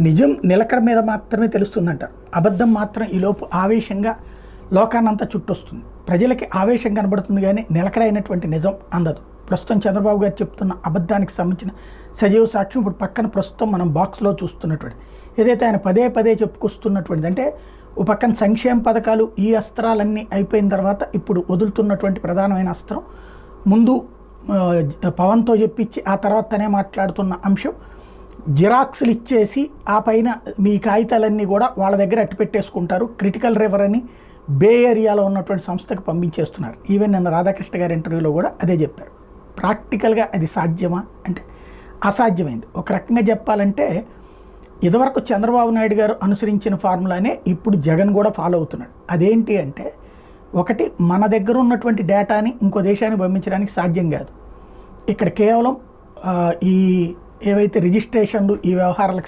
నిజం నిలకడ మీద మాత్రమే తెలుస్తుందంటారు. అబద్ధం మాత్రం ఈలోపు ఆవేశంగా లోకాన్నంతా చుట్టొస్తుంది. ప్రజలకి ఆవేశం కనబడుతుంది కానీ నిలకడైనటువంటి నిజం అందదు. ప్రస్తుతం చంద్రబాబు గారు చెప్తున్న అబద్ధానికి సంబంధించిన సజీవ సాక్ష్యం ఇప్పుడు పక్కన ప్రస్తుతం మనం బాక్స్లో చూస్తున్నటువంటి ఏదైతే ఆయన పదే పదే చెప్పుకొస్తున్నటువంటిది, అంటే ఓ పక్కన సంక్షేమ పథకాలు ఈ అస్త్రాలన్నీ అయిపోయిన తర్వాత ఇప్పుడు వదులుతున్నటువంటి ప్రధానమైన అస్త్రం, ముందు పవన్తో చెప్పించి ఆ తర్వాత తనే మాట్లాడుతున్న అంశం, జిరాక్స్లు ఇచ్చేసి ఆ పైన మీ కాగితాలన్నీ కూడా వాళ్ళ దగ్గర అట్టి పెట్టేసుకుంటారు, క్రిటికల్ రివర్ అని బే ఏరియాలో ఉన్నటువంటి సంస్థకు పంపించేస్తున్నారు. ఈవెన్ నిన్న రాధాకృష్ణ గారి ఇంటర్వ్యూలో కూడా అదే చెప్పారు. ప్రాక్టికల్గా అది సాధ్యమా అంటే అసాధ్యమైంది. ఒక రకంగా చెప్పాలంటే ఇదివరకు చంద్రబాబు నాయుడు గారు అనుసరించిన ఫార్ములానే ఇప్పుడు జగన్ కూడా ఫాలో అవుతున్నాడు. అదేంటి అంటే, ఒకటి, మన దగ్గర ఉన్నటువంటి డేటాని ఇంకో దేశానికి పంపించడానికి సాధ్యం కాదు. ఇక్కడ కేవలం ఈ ఏవైతే రిజిస్ట్రేషన్లు ఈ వ్యవహారాలకు